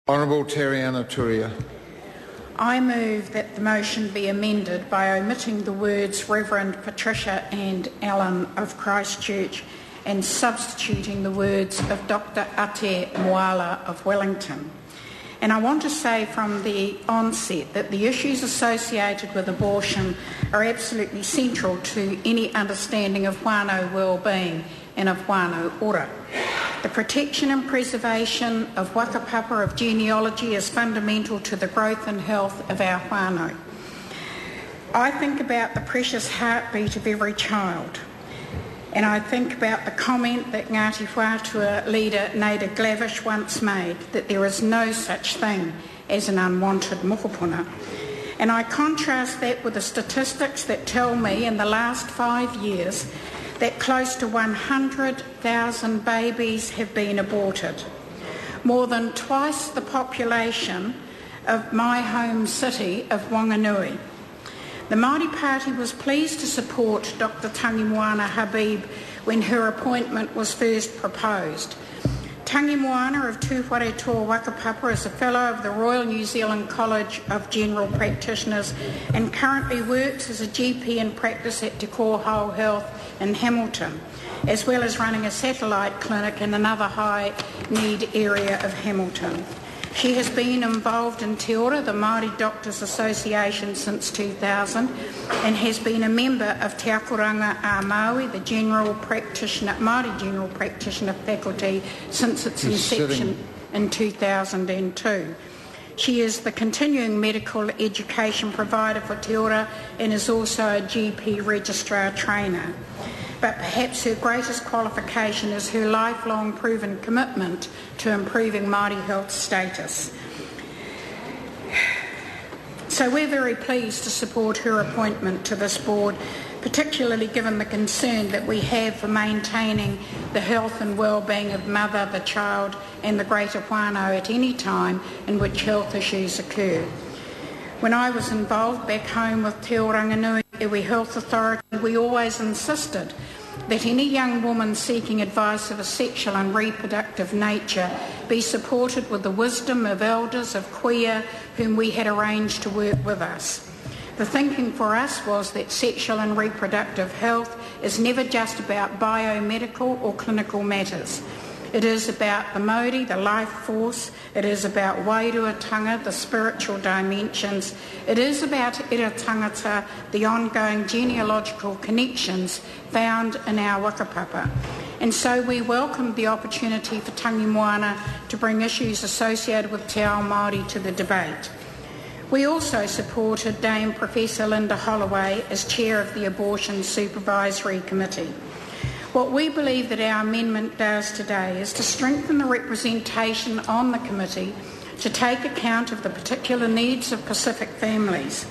Honourable Teriana Turia. I move that the motion be amended by omitting the words Reverend Patricia and Allen of Christchurch and substituting the words of Dr. Ate Moala of Wellington. And I want to say from the onset that the issues associated with abortion are absolutely central to any understanding of whānau well-being and of whānau ora. The protection and preservation of whakapapa of genealogy is fundamental to the growth and health of our whānau. I think about the precious heartbeat of every child, and I think about the comment that Ngāti Whātua leader Nader Glavish once made, that there is no such thing as an unwanted mokopuna. And I contrast that with the statistics that tell me in the last 5 years that close to 100,000 babies have been aborted, more than twice the population of my home city of Whanganui. The Māori Party was pleased to support Dr. Tangimoana Habib when her appointment was first proposed. Tangimoana of Tūwhare Tō Wakapapa is a Fellow of the Royal New Zealand College of General Practitioners and currently works as a GP in practice at Te Kōhau Health in Hamilton, as well as running a satellite clinic in another high-need area of Hamilton. She has been involved in Te Ora, the Māori Doctors Association, since 2000 and has been a member of Te Akoranga a Māui, the Māori General Practitioner faculty, since its inception in 2002. She is the continuing medical education provider for Te Ora and is also a GP registrar trainer. But perhaps her greatest qualification is her lifelong proven commitment to improving Māori health status. So we're very pleased to support her appointment to this board, particularly given the concern that we have for maintaining the health and well-being of mother, the child and the greater whānau at any time in which health issues occur. When I was involved back home with Te Oranganui Iwi Health Authority, we always insisted that any young woman seeking advice of a sexual and reproductive nature be supported with the wisdom of elders of queer whom we had arranged to work with us. The thinking for us was that sexual and reproductive health is never just about biomedical or clinical matters. It is about the mauri, the life force. It is about wairuatanga, the spiritual dimensions. It is about ira tangata, the ongoing genealogical connections found in our whakapapa. And so we welcomed the opportunity for Tangimoana to bring issues associated with Te Ao Māori to the debate. We also supported Dame Professor Linda Holloway as Chair of the Abortion Supervisory Committee. What we believe that our amendment does today is to strengthen the representation on the committee to take account of the particular needs of Pacific families.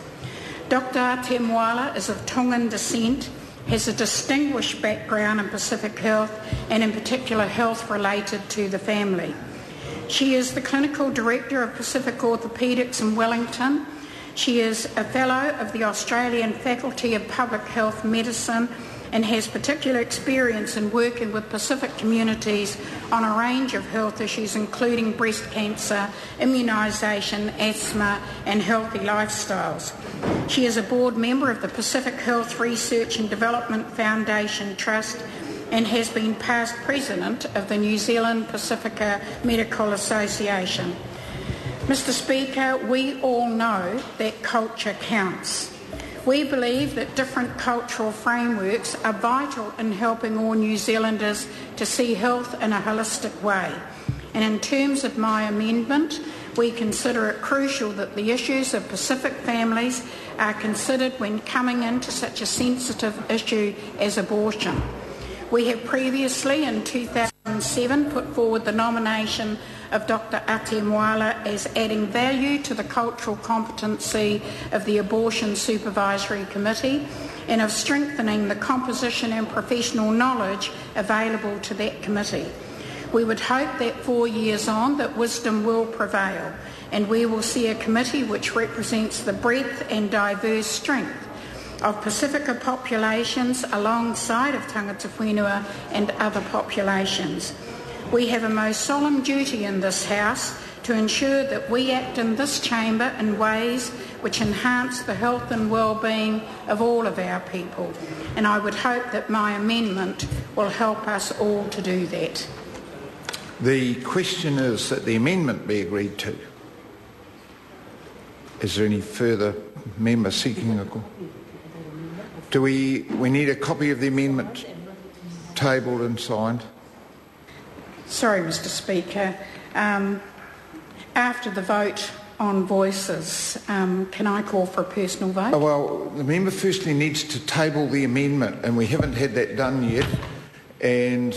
Dr. Ate Moala is of Tongan descent, has a distinguished background in Pacific health and in particular health related to the family. She is the Clinical Director of Pacific Orthopaedics in Wellington. She is a Fellow of the Australian Faculty of Public Health Medicine and has particular experience in working with Pacific communities on a range of health issues including breast cancer, immunisation, asthma and healthy lifestyles. She is a board member of the Pacific Health Research and Development Foundation Trust and has been past president of the New Zealand Pacifica Medical Association. Mr. Speaker, we all know that culture counts. We believe that different cultural frameworks are vital in helping all New Zealanders to see health in a holistic way. And in terms of my amendment, we consider it crucial that the issues of Pacific families are considered when coming into such a sensitive issue as abortion. We have previously, in 2007, put forward the nomination of Dr. Ate Moala as adding value to the cultural competency of the Abortion Supervisory Committee and of strengthening the composition and professional knowledge available to that committee. We would hope that 4 years on that wisdom will prevail and we will see a committee which represents the breadth and diverse strength of Pacifica populations alongside of tangata whenua and other populations. We have a most solemn duty in this House to ensure that we act in this chamber in ways which enhance the health and well-being of all of our people. And I would hope that my amendment will help us all to do that. The question is that the amendment be agreed to. Is there any further member seeking a call? Do we need a copy of the amendment tabled and signed? Sorry, Mr Speaker. After the vote on voices, can I call for a personal vote? Oh, well, the member firstly needs to table the amendment, and we haven't had that done yet, and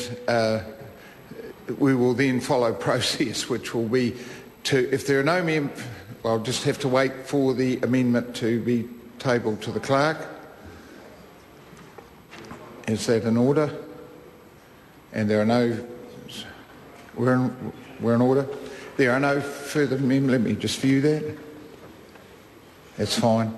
we will then follow process, which will be to, if there are no members, I'll just have to wait for the amendment to be tabled to the clerk. Is that in order? And there are no... We're in order. There are no further members. Let me just view that. That's fine.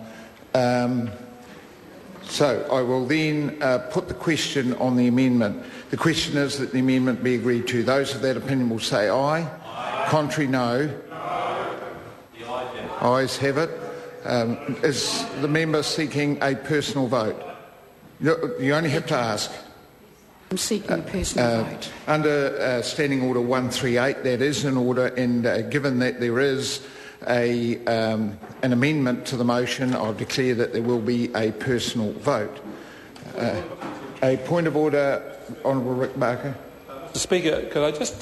So I will then put the question on the amendment. The question is that the amendment be agreed to. Those of that opinion will say aye. Aye. Contrary, no. No. The ayes have it. Ayes have it. Is the member seeking a personal vote? You only have to ask. I'm seeking a personal vote. Under Standing Order 138, that is in order, and given that there is an amendment to the motion, I'll declare that there will be a personal vote. A point of order, Honourable Rick Barker. Mr Speaker, could I just,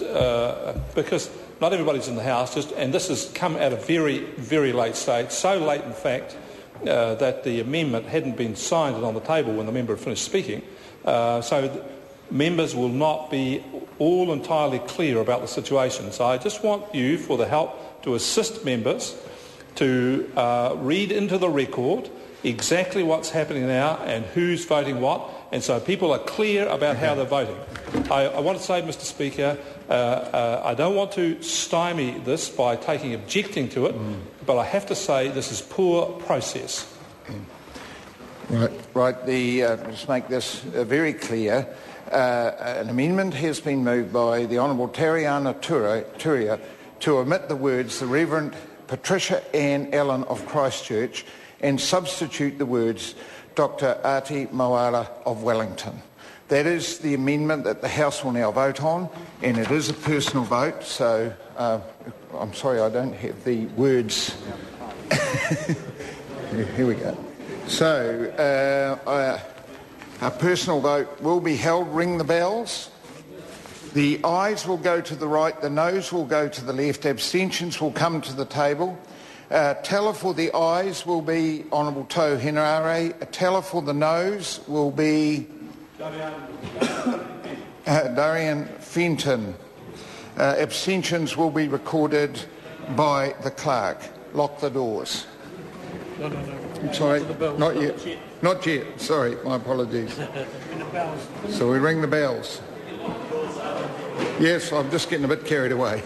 because not everybody's in the House, and this has come at a very, very late stage, so late in fact that the amendment hadn't been signed and on the table when the member had finished speaking, so members will not be all entirely clear about the situation. So I just want you, for the help, to assist members to read into the record exactly what's happening now and who's voting what, and so people are clear about how they're voting. I want to say, Mr Speaker, I don't want to stymie this by objecting to it, but I have to say this is poor process. Right. Let's make this very clear. An amendment has been moved by the Honourable Tariana Turia to omit the words the Reverend Patricia Ann Allen of Christchurch and substitute the words Dr Ati Moala of Wellington. That is the amendment that the House will now vote on, and it is a personal vote, so I'm sorry I don't have the words. Here we go. So, a personal vote will be held. Ring the bells. The ayes will go to the right, the noes will go to the left, abstentions will come to the table. Teller for the ayes will be Honourable Tau Henare. Teller for the noes will be Darian Fenton. Abstentions will be recorded by the clerk. Lock the doors. No. I'm sorry, not yet. Not yet. Sorry, my apologies. So we ring the bells. Yes, I'm just getting a bit carried away.